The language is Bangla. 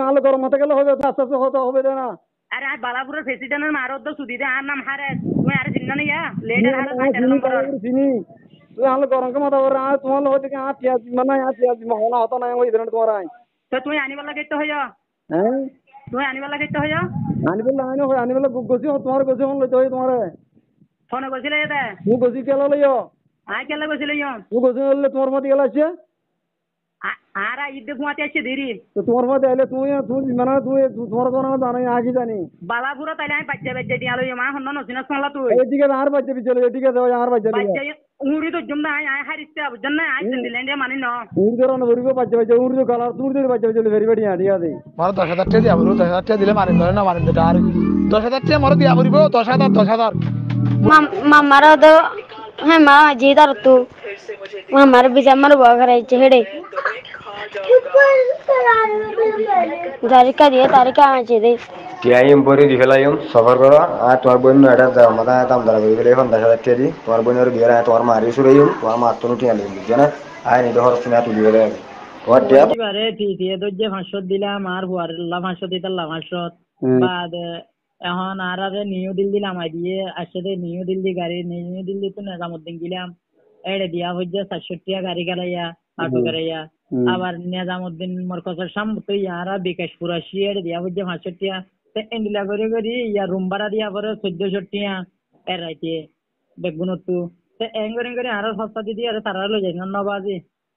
আলো গরম হতে গেলে হবে, আস্তে আস্তে হতে হবে না। আরে আজ বালাপুরের প্রেসিডেন্টের মারদ সুদি দে আর নাম হারে তুমি আর চিন্তা নেই চিনি লেডার হারে আমি 13 চিনি নম্বরের বালাপুর চিনি। তুই আলো গরম কে মাথা করে তোমার লোক থেকে পেঁয়াজ মানে পেঁয়াজ মহলা হতো না ওই ধরনের তোমার তো তুই আনিবার লাগে তো হইয়া হ্যাঁ তুই আনিবার লাগে তো হইয়া আনি বলে গছি তোমার গছি হন লইতে হয় তোমার ফোনে কইছিলে দে তুই গছি কেলা লইও আই কেলা কইছিলে তুই গছি হলে তোমার মধ্যে গেলা আছে আর ঈদ ঘুমাতে আসছে দেরি তো তোমার মধ্যে আইলে তুই তুই মানে তুই তোমার কোনো জানাই আগে জানি বালাপুরা তাইলে আমি বাচ্চা বাচ্চা দিয়া লই মা হন্ন নসিনা শুনলা তুই এদিকে আর বাচ্চা পিছলে এদিকে দেওয়া আর বাচ্চা দিকে বাচ্চা উড়ি তো জম না আই হারিস্তে বুঝছেন না আই দিলেন মানি ন উড়ি ধরো না ধরিব বাচ্চা বাচ্চা উড়ি তো কালার তুই ধরে বাচ্চা পিছলে ভেরি ভেরি ঠিক আছে মারো 10,000 টাকা দিয়া বলবো 10,000 টাকা দিলে মারেন ধরে না মারেন যেটা আর 10,000 টাকা মারো দিয়া বলবো 10,000 মামারা তো হ্যাঁ মা জিদার তো মামার বিজা মার বগরাইছে হেডে তারিকা আছে রে টিআইএম পরে দি ফেলাইম সফর করো আর তোমার বোন এটা দাও মাথা দাম ধরা করে ফেলে এখন 10,000 টাকা দি তোমার বোনের বিয়ে তোমার মারি শুরুইম তোমার মা তো টিয়া লই বুঝছ না আই নি ধর তুমি তুলি ফেলে তোমার টিয়া এবারে টিটিয়ে দজ্জে 500 দিলাম আর হুয়ারল্লা 500 দিতাল্লা 500 বাদ এখন আর আরে নিউ দিল্লি নামাই দিয়ে আসলে নিউ দিল্লি গাড়ি নিউ দিল্লি তো নিজামুদ্দিন গেলাম এড়ে দিয়া হইছে 400 টাকা গাড়ি গাড়াইয়া অটো গাড়াইয়া আবার নিজামুদ্দিন মোর কাছে সামতো ইয়ারা বিকাশপুর আসি এড়ে দিয়া হইছে 500 টাকা তে এন্ডিলা করে করি ইয়া রুম ভাড়া দিয়া পরে 1400 টাকা এর রাইতে বেগুনটু তে এঙ্গরিং করে আরো সস্তা দিদি আর তারা লই যাই নবাজি